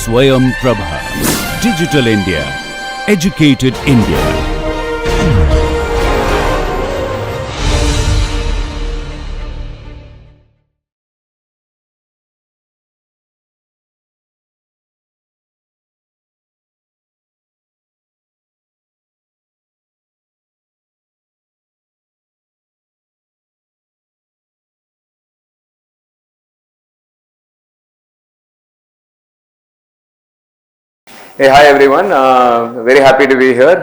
Swayam Prabha. Digital India. Educated India. Hey, hi everyone. Very happy to be here.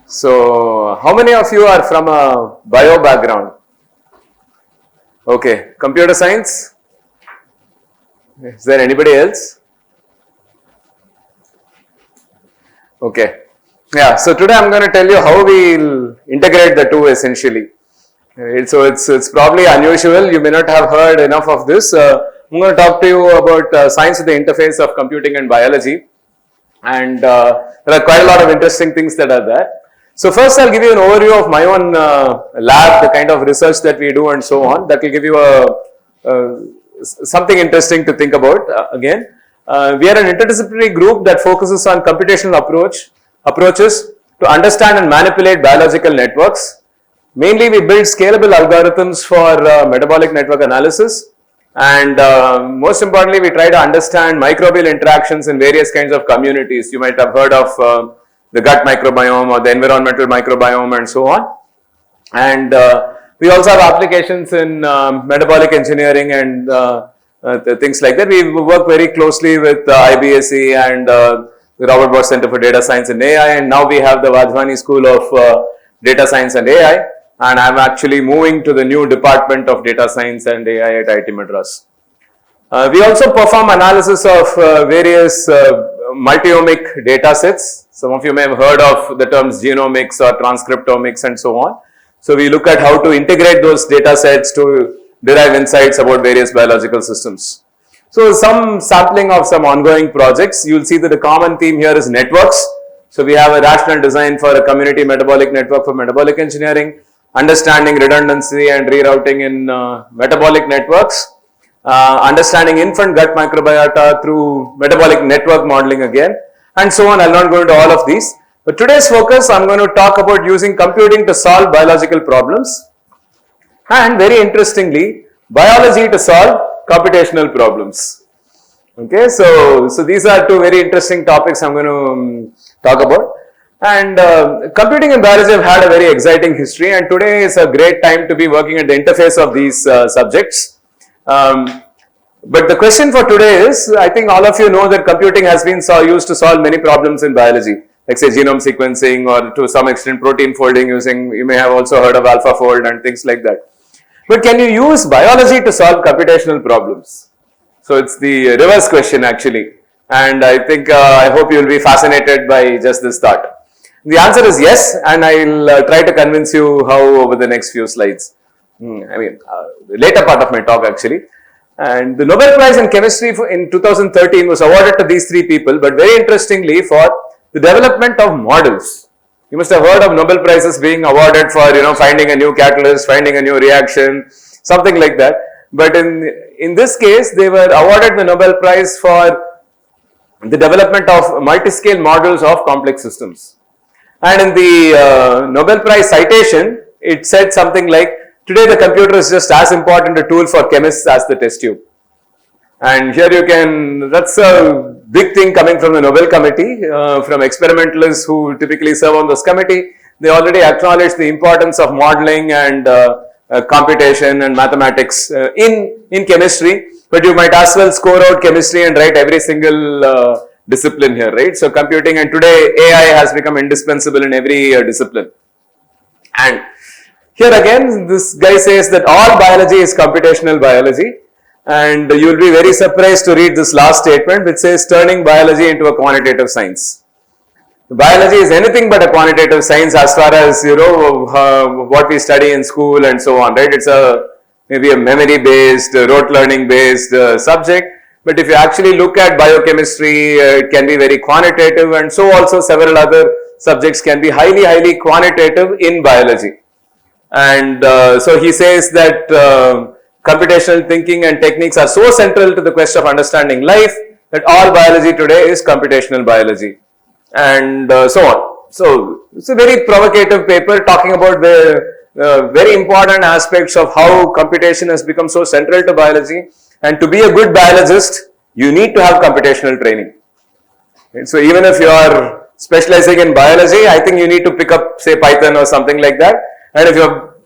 So, how many of you are from a bio background? Okay, computer science? Is there anybody else? Okay. Yeah, so today I'm going to tell you how we'll integrate the two essentially. Right, so it's probably unusual. You may not have heard enough of this. I'm going to talk to you about science at the interface of computing and biology, and there are quite a lot of interesting things that are there. So first, I'll give you an overview of my own lab, the kind of research that we do, and so on. That will give you something interesting to think about. Again, we are an interdisciplinary group that focuses on computational approaches to understand and manipulate biological networks. Mainly, we build scalable algorithms for metabolic network analysis, and most importantly, we try to understand microbial interactions in various kinds of communities. You might have heard of the gut microbiome or the environmental microbiome and so on. And we also have applications in metabolic engineering and things like that. We work very closely with IBSE and the Robert Bosch Center for Data Science and AI, and now we have the Vajvani School of Data Science and AI. And I'm actually moving to the new Department of Data Science and AI at IIT Madras. We also perform analysis of various multi-omic data sets. Some of you may have heard of the terms genomics or transcriptomics and so on. So we look at how to integrate those data sets to derive insights about various biological systems. So some sampling of some ongoing projects. You'll see that the common theme here is networks. So we have a rational design for a community metabolic network for metabolic engineering, understanding redundancy and rerouting in metabolic networks, understanding infant gut microbiota through metabolic network modeling again, and so on. I'll not go into all of these. But today's focus, I'm going to talk about using computing to solve biological problems, and very interestingly, biology to solve computational problems. Okay, so these are two very interesting topics I'm going to talk about. And computing and biology have had a very exciting history, and today is a great time to be working at the interface of these subjects. But the question for today is, I think all of you know that computing has been used to solve many problems in biology, like say genome sequencing or to some extent protein folding using, you may have also heard of AlphaFold and things like that. But can you use biology to solve computational problems? So it's the reverse question actually, and I think I hope you will be fascinated by just this thought. The answer is yes, and I'll try to convince you how over the next few slides. The later part of my talk actually. And the Nobel Prize in Chemistry in 2013 was awarded to these three people, but very interestingly for the development of models. You must have heard of Nobel Prizes being awarded for, finding a new catalyst, finding a new reaction, something like that. But in this case, they were awarded the Nobel Prize for the development of multi-scale models of complex systems. And in the Nobel Prize citation, it said something like, today the computer is just as important a tool for chemists as the test tube. And here that's a big thing coming from the Nobel Committee, from experimentalists who typically serve on this committee. They already acknowledge the importance of modeling and computation and mathematics in chemistry, but you might as well score out chemistry and write every single discipline here, right? So computing, and today AI has become indispensable in every discipline. And here again, this guy says that all biology is computational biology, and you will be very surprised to read this last statement, which says turning biology into a quantitative science. Biology is anything but a quantitative science as far as what we study in school and so on, right? It's maybe a memory based, rote learning based subject. But if you actually look at biochemistry, it can be very quantitative, and so also several other subjects can be highly quantitative in biology. And so he says that computational thinking and techniques are so central to the quest of understanding life that all biology today is computational biology, and so on. So it's a very provocative paper talking about the very important aspects of how computation has become so central to biology, and to be a good biologist, you need to have computational training. Right? So even if you are specializing in biology, I think you need to pick up, say, Python or something like that. And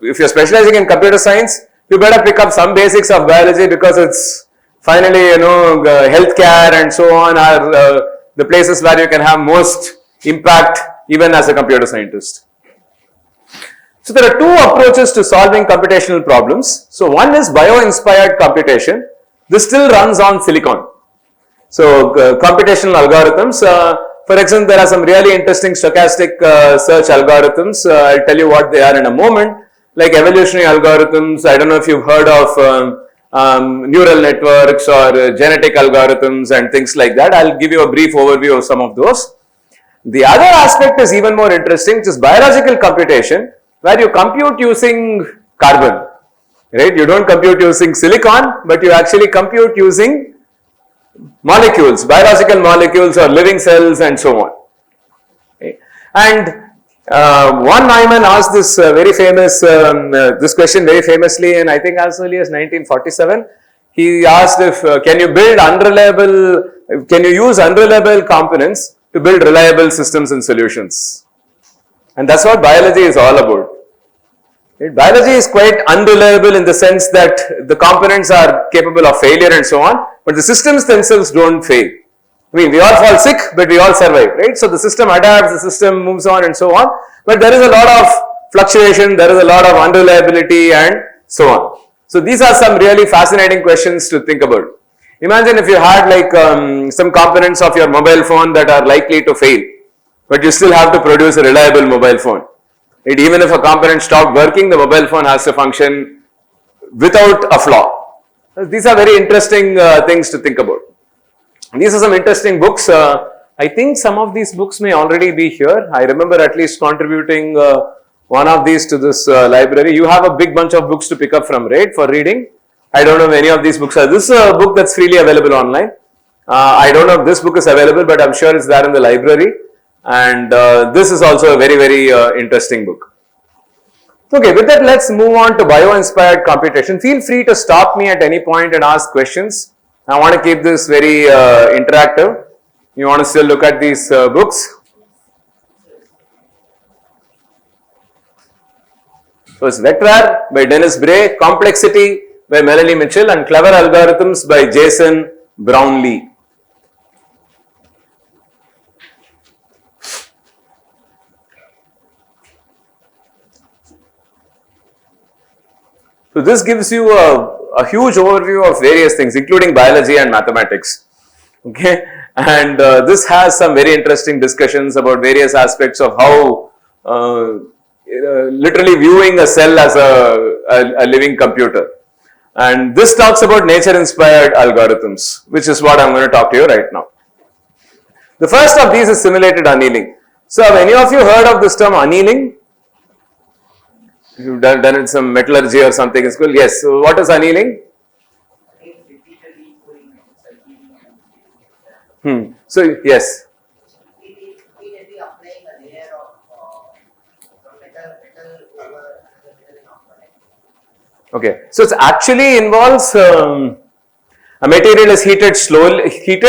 if you're specializing in computer science, you better pick up some basics of biology, because it's finally, healthcare and so on are the places where you can have most impact even as a computer scientist. So there are two approaches to solving computational problems. So one is bio-inspired computation. This still runs on silicon. So computational algorithms, for example, there are some really interesting stochastic search algorithms. I'll tell you what they are in a moment, like evolutionary algorithms. I don't know if you've heard of neural networks or genetic algorithms and things like that. I'll give you a brief overview of some of those. The other aspect is even more interesting, which is biological computation, where you compute using carbon, right? You don't compute using silicon, but you actually compute using molecules, biological molecules or living cells and so on. Okay. And von Neumann asked this very famous, this question very famously in, I think, as early as 1947. He asked if, can you use unreliable components to build reliable systems and solutions? And that's what biology is all about. Right? Biology is quite unreliable in the sense that the components are capable of failure and so on, but the systems themselves don't fail. I mean, we all fall sick, but we all survive, right? So the system adapts, the system moves on and so on, but there is a lot of fluctuation, there is a lot of unreliability and so on. So these are some really fascinating questions to think about. Imagine if you had like some components of your mobile phone that are likely to fail, but you still have to produce a reliable mobile phone. Right? Even if a component stopped working, the mobile phone has to function without a flaw. These are very interesting things to think about. These are some interesting books. I think some of these books may already be here. I remember at least contributing one of these to this library. You have a big bunch of books to pick up from, right, for reading. I don't know if any of these books are. This is a book that's freely available online. I don't know if this book is available, but I'm sure it's there in the library. And this is also a very, very interesting book. Okay, with that, let's move on to bio-inspired computation. Feel free to stop me at any point and ask questions. I want to keep this very interactive. You want to still look at these books? So it's Vector by Dennis Bray, Complexity by Melanie Mitchell, and Clever Algorithms by Jason Brownlee. So this gives you a huge overview of various things, including biology and mathematics. Okay, and this has some very interesting discussions about various aspects of how literally viewing a cell as a living computer. And this talks about nature-inspired algorithms, which is what I'm going to talk to you right now. The first of these is simulated annealing. So have any of you heard of this term annealing? You've done it some metallurgy or something in school? Yes. So what is annealing? So yes. Immediately applying a layer of metal over the middle of. Okay. So it actually involves a material is heated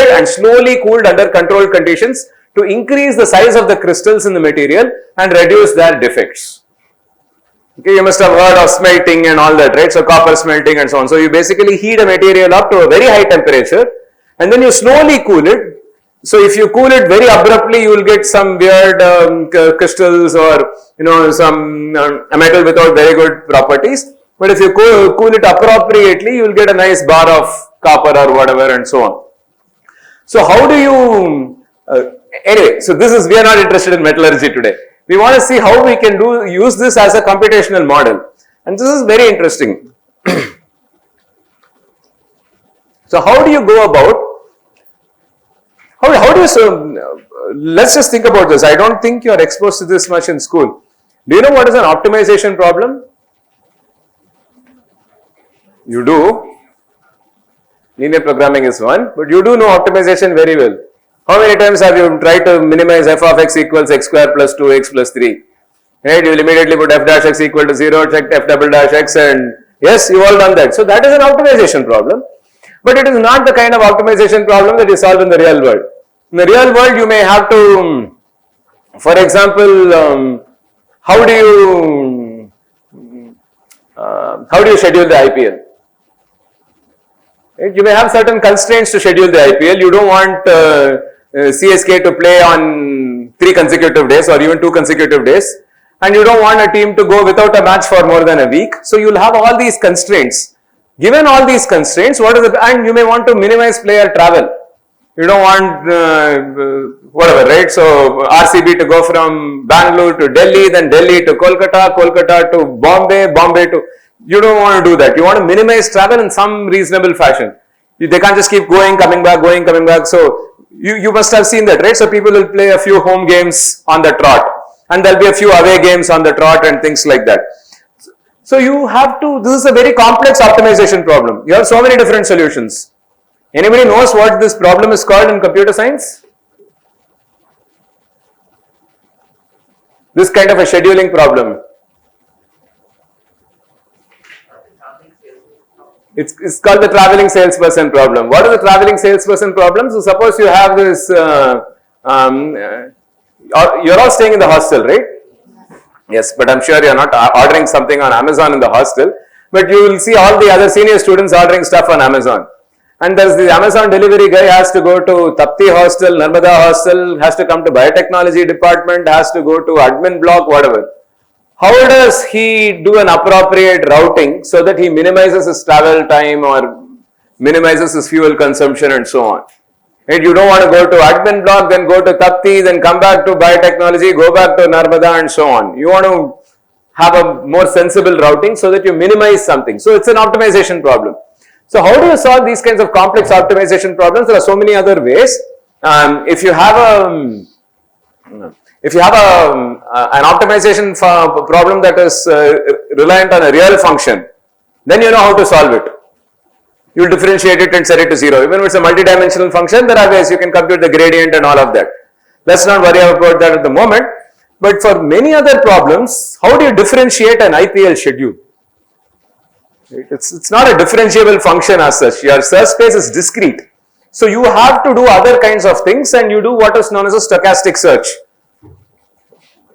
and slowly cooled under controlled conditions to increase the size of the crystals in the material and reduce their defects. Okay, you must have heard of smelting and all that, right? So copper smelting and so on. So you basically heat a material up to a very high temperature and then you slowly cool it. So if you cool it very abruptly, you will get some weird crystals or some a metal without very good properties. But if you cool it appropriately, you will get a nice bar of copper or whatever and so on. So how do you anyway? So we are not interested in metallurgy today. We want to see how we can use this as a computational model, and this is very interesting. So how do you go about, how do you, let's just think about this. I don't think you are exposed to this much in school. Do you know what is an optimization problem? You do. Linear programming is one, but you do know optimization very well. How many times have you tried to minimize f of x equals x square plus 2x plus 3? Right, you will immediately put f dash x equal to 0, check f double dash x, and yes, you all done that. So that is an optimization problem, but it is not the kind of optimization problem that you solve in the real world. In the real world, you may have to, for example, how do you schedule the IPL? Right? You may have certain constraints to schedule the IPL. You don't want CSK to play on 3 consecutive days or even 2 consecutive days, and you don't want a team to go without a match for more than a week. So you'll have all these constraints. Given all these constraints, and you may want to minimize player travel. You don't want whatever, right? So RCB to go from Bangalore to Delhi, then Delhi to Kolkata, Kolkata to Bombay, Bombay to. You don't want to do that. You want to minimize travel in some reasonable fashion. They can't just keep going, coming back. So you must have seen that, right? So people will play a few home games on the trot, and there'll be a few away games on the trot and things like that. So you have to. This is a very complex optimization problem. You have so many different solutions. Anybody knows what this problem is called in computer science? This kind of a scheduling problem. It's called the traveling salesperson problem. What is the traveling salesperson problem? So suppose you have this, you're all staying in the hostel, right? Yes, but I'm sure you're not ordering something on Amazon in the hostel, but you will see all the other senior students ordering stuff on Amazon. And there's the Amazon delivery guy has to go to Tapti hostel, Narmada hostel, has to come to biotechnology department, has to go to admin block, whatever. How does he do an appropriate routing so that he minimizes his travel time or minimizes his fuel consumption and so on? Right? You don't want to go to admin block, then go to Tapti, then come back to biotechnology, go back to Narmada and so on. You want to have a more sensible routing so that you minimize something. So it's an optimization problem. So how do you solve these kinds of complex optimization problems? There are so many other ways. If you have an optimization problem that is reliant on a real function, then you know how to solve it. You differentiate it and set it to 0. Even if it's a multidimensional function, there are ways you can compute the gradient and all of that. Let's not worry about that at the moment. But for many other problems, how do you differentiate an IPL schedule? It's not a differentiable function as such. Your search space is discrete. So you have to do other kinds of things, and you do what is known as a stochastic search.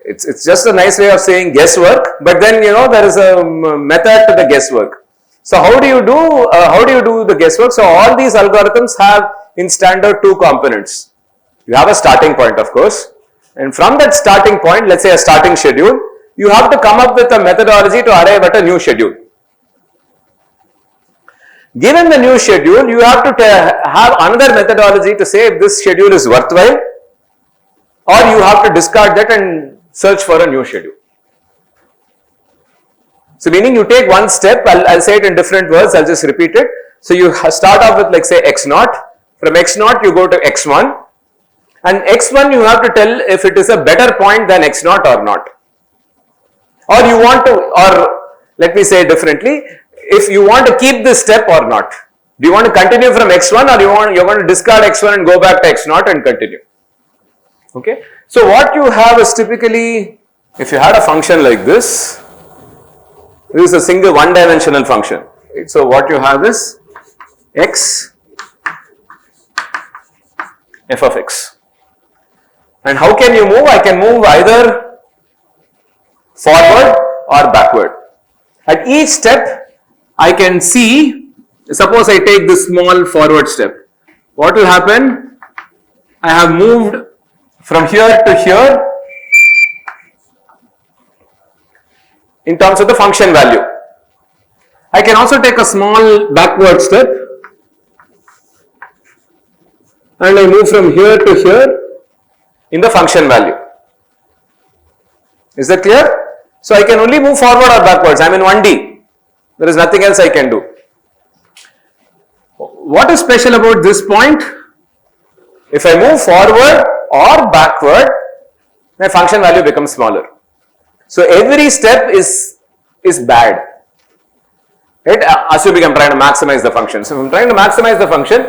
It's just a nice way of saying guesswork, but then there is a method to the guesswork. So how do you do the guesswork? So all these algorithms have in standard 2 components. You have a starting point, of course, and from that starting point, let's say a starting schedule, you have to come up with a methodology to arrive at a new schedule. Given the new schedule, you have to have another methodology to say if this schedule is worthwhile, or you have to discard that and search for a new schedule. So meaning you take one step, I'll say it in different words, I'll just repeat it. So you start off with, like, say x0, from x0 you go to x1, and x1 you have to tell if it is a better point than x0 or not. Or you want to, or let me say it differently, if you want to keep this step or not. Do you want to continue from x1, or you're going to discard x1 and go back to x0 and continue? Okay. So what you have is typically, if you had a function like this is a single one-dimensional function. Right? So what you have is x f of x. And how can you move? I can move either forward or backward. At each step, I can see, suppose I take this small forward step. What will happen? I have moved from here to here in terms of the function value. I can also take a small backward step and I move from here to here in the function value. Is that clear? So I can only move forward or backwards. I am in 1D. There is nothing else I can do. What is special about this point? If I move forward or backward, my function value becomes smaller. So every step is bad. right? Assuming I'm trying to maximize the function. So if I'm trying to maximize the function,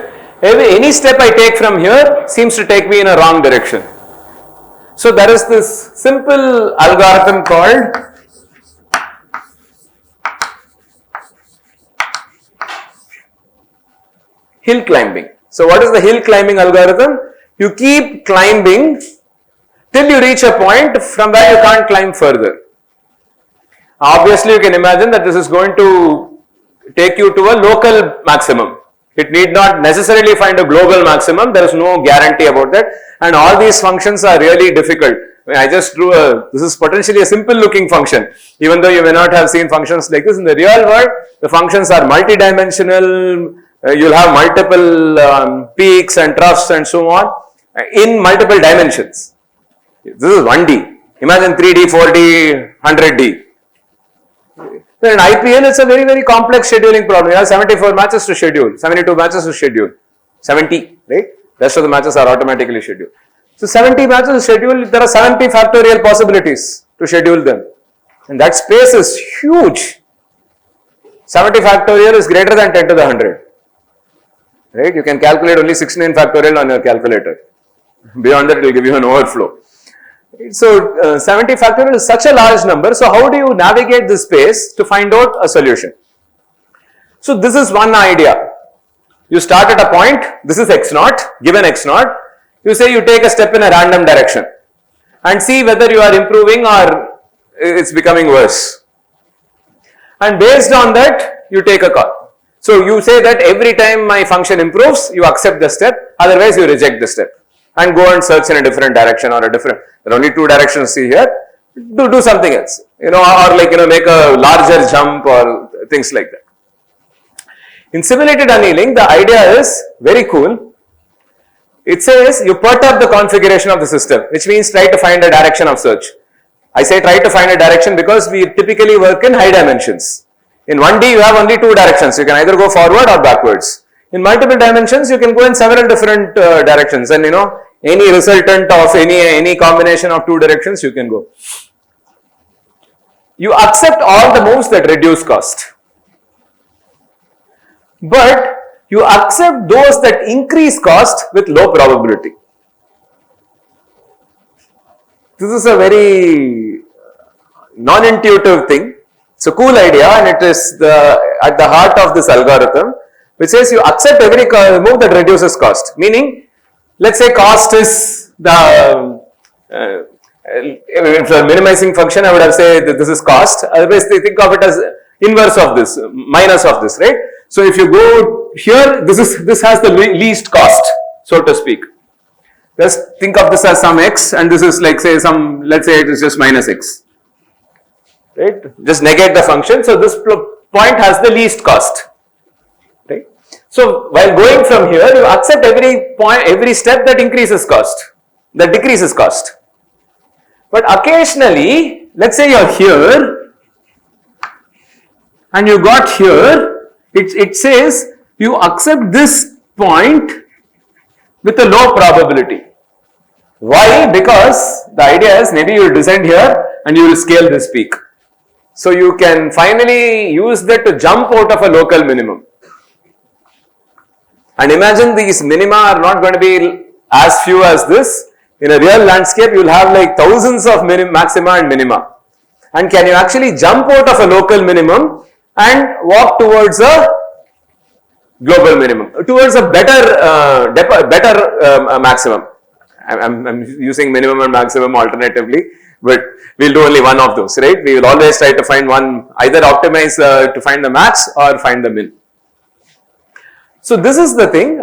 any step I take from here seems to take me in a wrong direction. So there is this simple algorithm called hill climbing. So what is the hill climbing algorithm? You keep climbing till you reach a point from where you can't climb further. Obviously, you can imagine that this is going to take you to a local maximum. It need not necessarily find a global maximum. There is no guarantee about that. And all these functions are really difficult. I just drew this is potentially a simple looking function. Even though you may not have seen functions like this in the real world, the functions are multidimensional. You'll have multiple peaks and troughs and so on in multiple dimensions. This is 1D. Imagine 3D, 4D, 100D. In IPL, it's a very, very complex scheduling problem. You have 74 matches to schedule, 72 matches to schedule, 70, right? Rest of the matches are automatically scheduled. So 70 matches scheduled, there are 70 factorial possibilities to schedule them. And that space is huge. 70 factorial is greater than 10 to the 100. Right? You can calculate only 69 factorial on your calculator. Beyond that, it will give you an overflow. So 70 factorial is such a large number. So how do you navigate this space to find out a solution? So this is one idea. You start at a point, this is x naught, given x naught. You say you take a step in a random direction and see whether you are improving or it's becoming worse. And based on that, you take a call. So you say that every time my function improves, you accept the step, otherwise you reject the step and go and search in a different direction or a different, there are only two directions see here, do something else, or make a larger jump or things like that. In simulated annealing, the idea is very cool. It says you perturb the configuration of the system, which means try to find a direction of search. I say try to find a direction because we typically work in high dimensions. In 1D, you have only two directions. You can either go forward or backwards. In multiple dimensions, you can go in several different directions, and any resultant of any combination of two directions, you can go. You accept all the moves that reduce cost, but you accept those that increase cost with low probability. This is a very non-intuitive thing. It's a cool idea, and it is at the heart of this algorithm, which says you accept every move that reduces cost. Meaning, let's say cost is the if a minimizing function, I would have said that this is cost. Otherwise, they think of it as inverse of this, minus of this, right? So if you go here, this has the least cost, so to speak. Just think of this as some x, and this is like say let's say it is just minus x. Right? Just negate the function. So this point has the least cost. Right? So while going from here, you accept every step that increases cost, that decreases cost. But occasionally, let's say you're here and you got here, it says you accept this point with a low probability. Why? Because the idea is maybe you will descend here and you will scale this peak. So you can finally use that to jump out of a local minimum. And imagine these minima are not going to be as few as this. In a real landscape, you will have like thousands of maxima and minima. And can you actually jump out of a local minimum and walk towards a global minimum, towards a better maximum? I'm using minimum and maximum alternatively, but we'll do only one of those, right? We will always try to find one, either optimize to find the max or find the min. So this is the thing,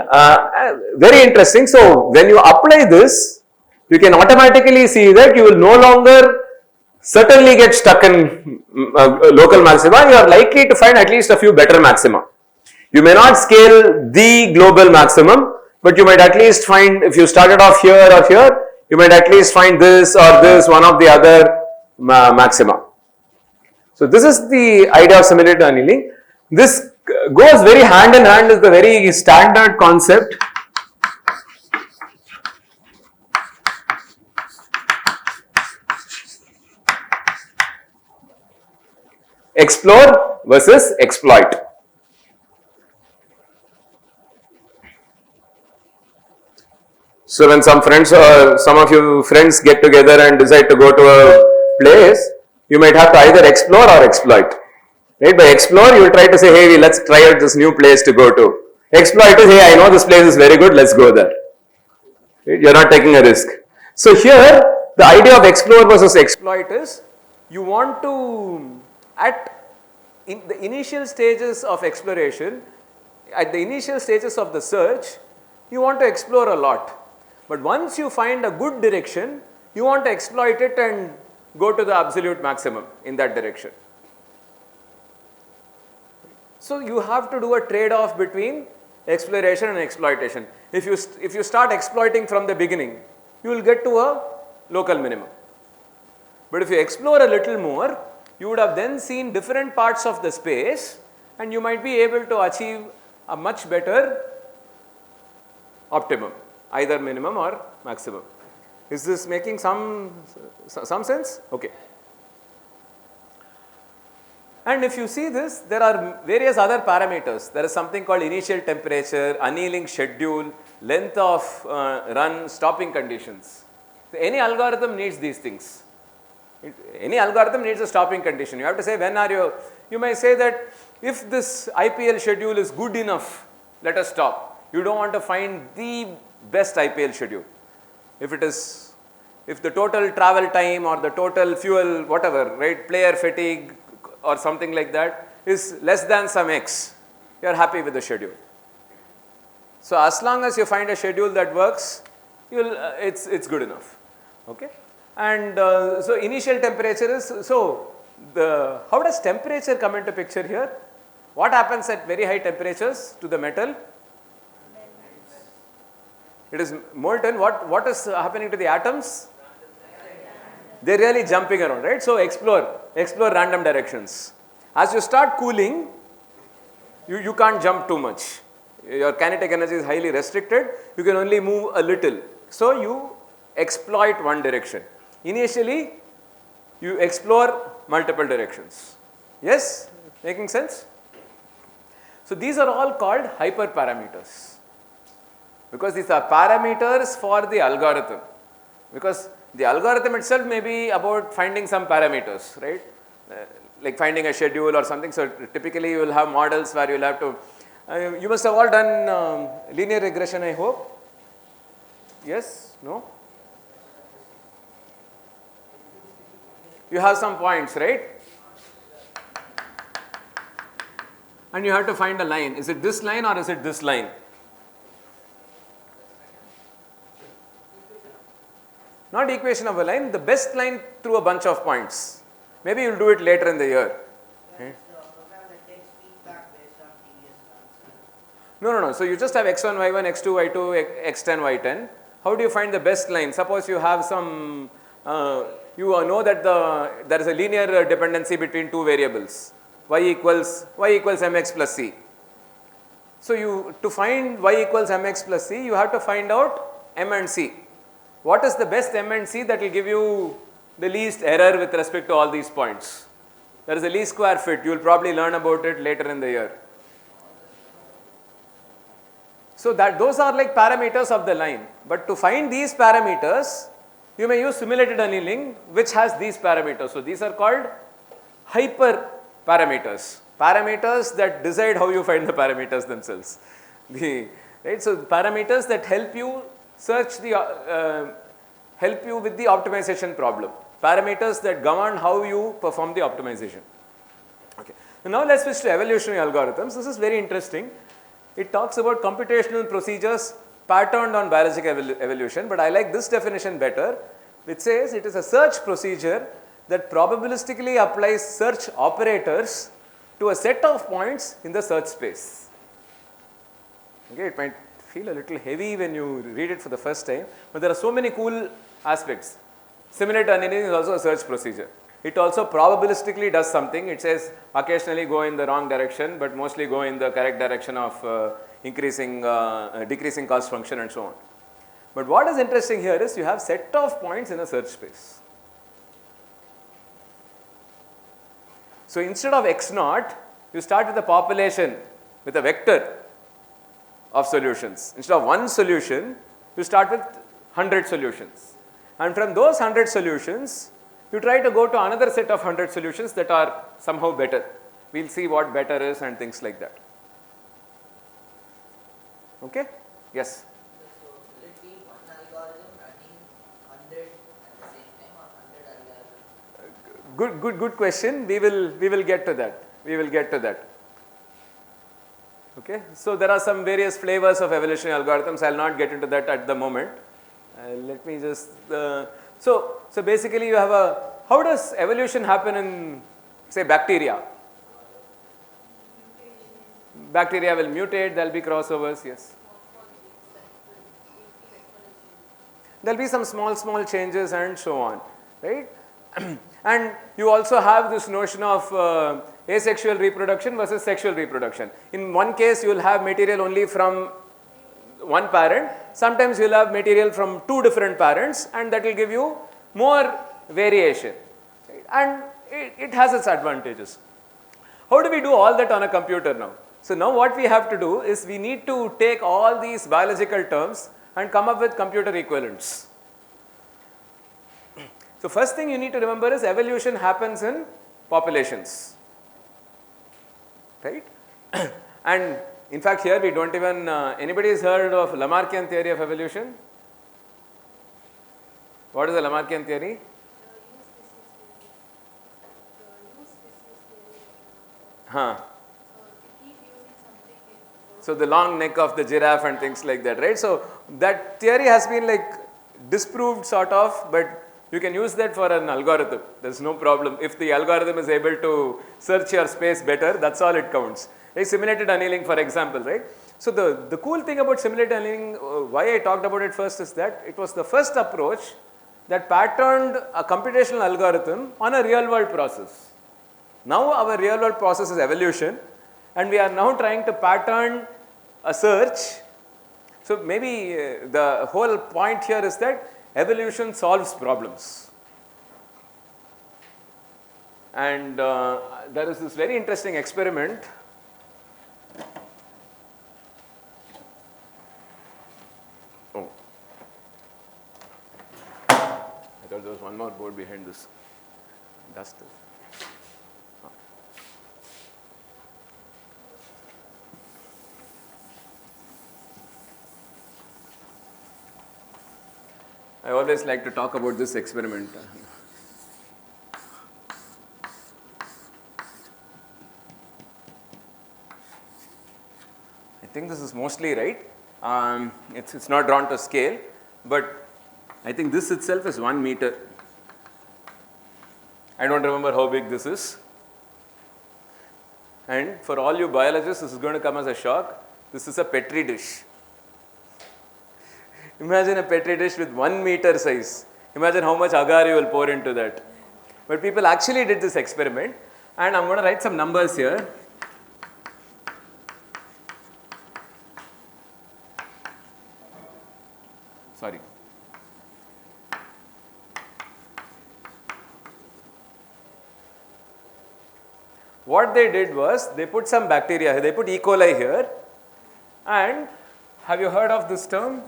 very interesting. So when you apply this, you can automatically see that you will no longer certainly get stuck in local maxima. You are likely to find at least a few better maxima. You may not scale the global maximum, but you might at least find, if you started off here or here, you might at least find this or this, one of the other maxima. So this is the idea of simulated annealing. This goes very hand in hand with the very standard concept explore versus exploit. So when some friends or some of you friends get together and decide to go to a place, you might have to either explore or exploit. Right? By explore, you will try to say, hey, let's try out this new place to go to. Exploit is, hey, I know this place is very good, let's go there. Right? You're not taking a risk. So here, the idea of explore versus exploit is, you want to, in the initial stages of exploration, at the initial stages of the search, you want to explore a lot. But once you find a good direction, you want to exploit it and go to the absolute maximum in that direction. So you have to do a trade-off between exploration and exploitation. If you start exploiting from the beginning, you will get to a local minimum. But if you explore a little more, you would have then seen different parts of the space and you might be able to achieve a much better optimum, either minimum or maximum. Is this making some sense? Okay. And if you see this, there are various other parameters. There is something called initial temperature, annealing schedule, length of run, stopping conditions. So any algorithm needs these things. Any algorithm needs a stopping condition. You have to say, when are you may say that if this IPL schedule is good enough, let us stop. You don't want to find the best IPL schedule. If the total travel time or the total fuel, whatever, right, player fatigue or something like that is less than some X, you are happy with the schedule. So as long as you find a schedule that works, it's good enough. Okay. And so initial temperature is, how does temperature come into picture here? What happens at very high temperatures to the metal? It is molten. What is happening to the atoms? They're really jumping around, right? So explore random directions. As you start cooling, you can't jump too much. Your kinetic energy is highly restricted. You can only move a little. So you exploit one direction. Initially, you explore multiple directions. Yes? Making sense? So these are all called hyperparameters. Because these are parameters for the algorithm. Because the algorithm itself may be about finding some parameters, right? Like finding a schedule or something. So typically you will have models where you will have to, you must have all done linear regression, I hope. Yes? No? You have some points, right? And you have to find a line. Is it this line or is it this line? Not equation of a line, the best line through a bunch of points. Maybe you will do it later in the year. No. So you just have x1, y1, x2, y2, x10, y10. How do you find the best line? Suppose you have some, you know that there is a linear dependency between two variables, y equals mx plus c. So to find y equals mx plus c, you have to find out m and c. What is the best m and c that will give you the least error with respect to all these points? There is a least square fit. You will probably learn about it later in the year. So those are like parameters of the line. But to find these parameters, you may use simulated annealing, which has these parameters. So these are called hyperparameters. Parameters that decide how you find the parameters themselves. Right? So parameters that help you help you with the optimization problem. Parameters that govern how you perform the optimization. Okay. So now let's switch to evolutionary algorithms. This is very interesting. It talks about computational procedures patterned on biological evolution, but I like this definition better, which says it is a search procedure that probabilistically applies search operators to a set of points in the search space. Okay, it might feel a little heavy when you read it for the first time, but there are so many cool aspects. Simulated annealing is also a search procedure. It also probabilistically does something. It says occasionally go in the wrong direction, but mostly go in the correct direction of decreasing cost function and so on. But what is interesting here is you have set of points in a search space. So instead of x naught, you start with a population with a vector of solutions. Instead of one solution, you start with 100 solutions. And from those 100 solutions, you try to go to another set of 100 solutions that are somehow better. We'll see what better is and things like that. Okay? Yes? So will it be one algorithm running 100 at the same time or 100 algorithms? Good question. We will get to that. We will get to that. Okay? So there are some various flavors of evolutionary algorithms. I will not get into that at the moment. Let me just, so basically you have how does evolution happen in, say, bacteria? Bacteria will mutate, there will be crossovers, yes. There will be some small changes and so on, right? And you also have this notion of asexual reproduction versus sexual reproduction. In one case, you will have material only from one parent. Sometimes you will have material from two different parents, and that will give you more variation. Right? And it has its advantages. How do we do all that on a computer now? So now what we have to do is we need to take all these biological terms and come up with computer equivalents. So first thing you need to remember is evolution happens in populations, right? And in fact here we don't even, anybody has heard of Lamarckian theory of evolution? What is the Lamarckian theory? So the long neck of the giraffe and things like that, right? So that theory has been like disproved sort of, but you can use that for an algorithm. There's no problem. If the algorithm is able to search your space better, that's all it counts. Like simulated annealing, for example, right? So the cool thing about simulated annealing, why I talked about it first is that it was the first approach that patterned a computational algorithm on a real world process. Now our real world process is evolution, and we are now trying to pattern a search. So maybe the whole point here is that evolution solves problems. And there is this very interesting experiment. Oh, I thought there was one more board behind this. Dust. I always like to talk about this experiment. I think this is mostly right. It's not drawn to scale, but I think this itself is 1 meter. I don't remember how big this is. And for all you biologists, this is going to come as a shock. This is a Petri dish. Imagine a Petri dish with 1 meter size. Imagine how much agar you will pour into that. But people actually did this experiment, and I'm going to write some numbers here. Sorry. What they did was they put some bacteria here. They put E. coli here, and have you heard of this term?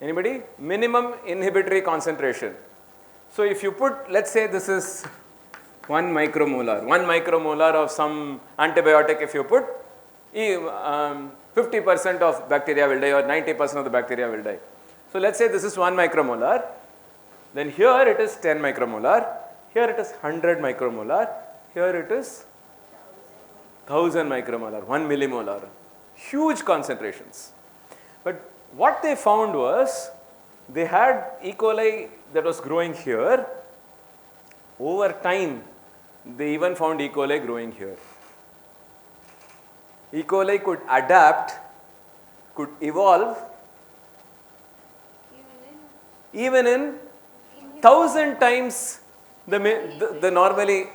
Anybody? Minimum inhibitory concentration. So if you put, let's say this is 1 micromolar of some antibiotic, if you put 50% of bacteria will die or 90% of the bacteria will die. So let's say this is 1 micromolar, then here it is 10 micromolar, here it is 100 micromolar, here it is 1000 micromolar, 1 millimolar. Huge concentrations. But what they found was they had E. coli that was growing here. Over time, they even found E. coli growing here. E. coli could adapt, could evolve even in 1000 times the normally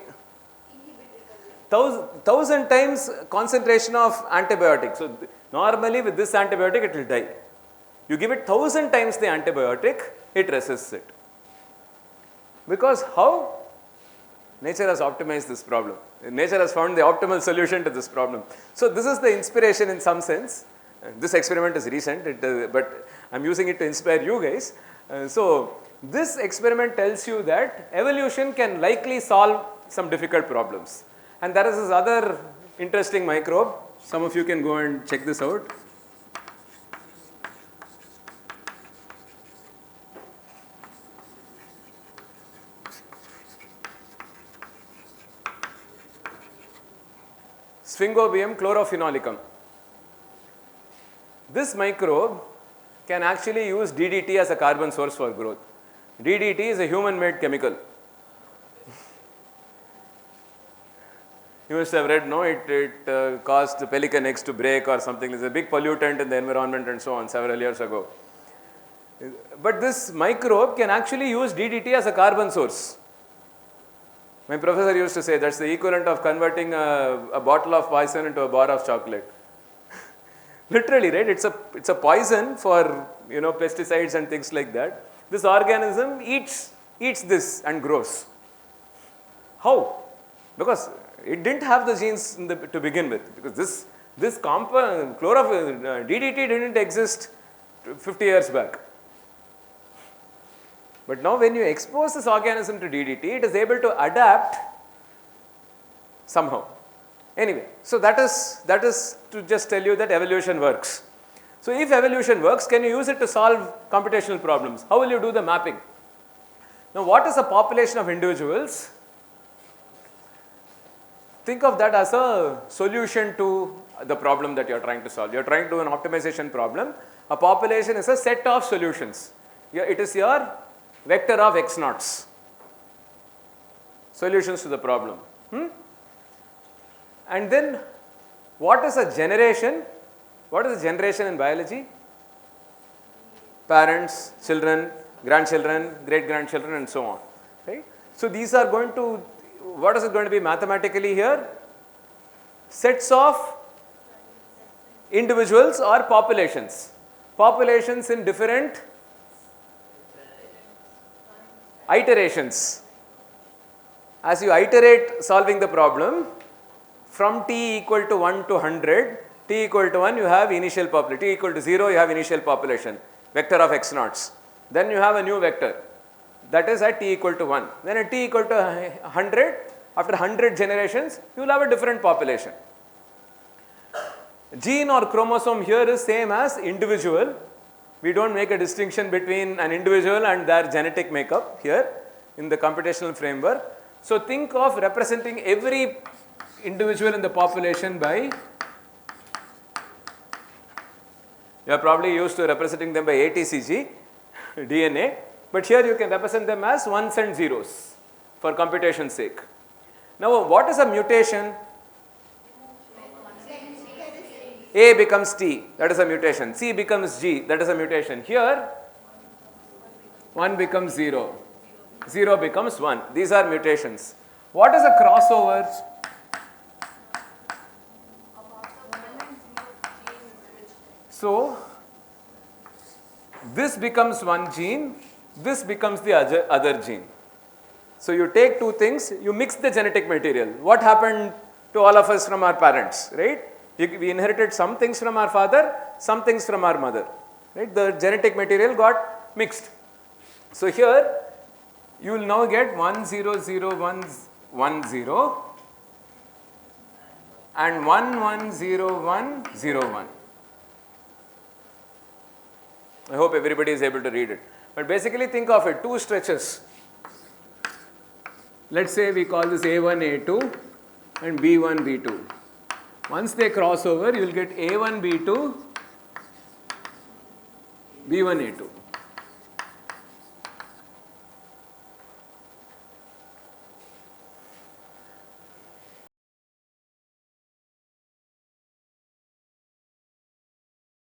1000 times concentration of antibiotic. So normally with this antibiotic it will die. You give it 1000 times the antibiotic, it resists it. Because how? Nature has optimized this problem. Nature has found the optimal solution to this problem. So this is the inspiration in some sense. This experiment is recent, but I am using it to inspire you guys. So this experiment tells you that evolution can likely solve some difficult problems. And there is this other interesting microbe. Some of you can go and check this out. Sphingobium chlorophynolicum. This microbe can actually use DDT as a carbon source for growth. DDT is a human-made chemical. You must have read, no, it caused pelican eggs to break or something. It's a big pollutant in the environment and so on several years ago. But this microbe can actually use DDT as a carbon source. My professor used to say that's the equivalent of converting a bottle of poison into a bar of chocolate. Literally, right? It's a poison for pesticides and things like that. This organism eats this and grows. How? Because it didn't have the genes to begin with. Because this compound DDT didn't exist 50 years back. But now when you expose this organism to DDT, it is able to adapt somehow. Anyway, so that is to just tell you that evolution works. So if evolution works, can you use it to solve computational problems? How will you do the mapping? Now what is a population of individuals? Think of that as a solution to the problem that you are trying to solve. You are trying to do an optimization problem. A population is a set of solutions. It is your vector of x naughts, solutions to the problem. And then what is a generation? What is a generation in biology? Parents, children, grandchildren, great-grandchildren and so on. Right? So these are going to, what is it going to be mathematically here? Sets of individuals or populations. Populations in different iterations. As you iterate solving the problem, from t equal to 1 to 100, t equal to 1 you have initial population, t equal to 0 you have initial population, vector of x naughts. Then you have a new vector, that is at t equal to 1. Then at t equal to 100, after 100 generations, you will have a different population. Gene or chromosome here is same as individual. We don't make a distinction between an individual and their genetic makeup here in the computational framework. So think of representing every individual in the population by, you are probably used to representing them by ATCG, DNA, but here you can represent them as ones and zeros for computation's sake. Now what is a mutation? A becomes T, that is a mutation. C becomes G, that is a mutation. Here 1 becomes 0, 0 becomes 1. These are mutations. What is a crossover? So this becomes one gene, this becomes the other gene. So you take two things, you mix the genetic material. What happened to all of us from our parents, right? We inherited some things from our father, some things from our mother, right? The genetic material got mixed. So here you will now get 1 0 0 1 1 0 and 1 1 0 1 0 1. I hope everybody is able to read it. But basically think of it, two stretches. Let's say we call this A1, A2 and B1, B2. Once they cross over, you will get A1, B2, B1, A2.